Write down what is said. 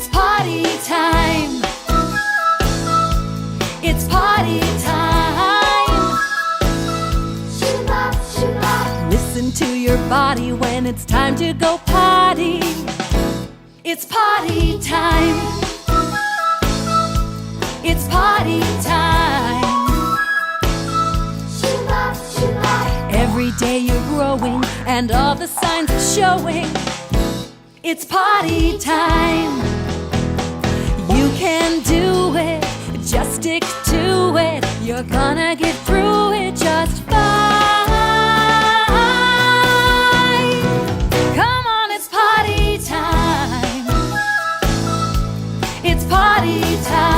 It's potty time. It's potty time. Listen to your body when it's time to go potty. It's potty time. It's potty time. Every day you're growing and all the signs are showing. It's potty time. You can do it, just stick to it. You're gonna get through it just fine. Come on, it's potty time. It's potty time.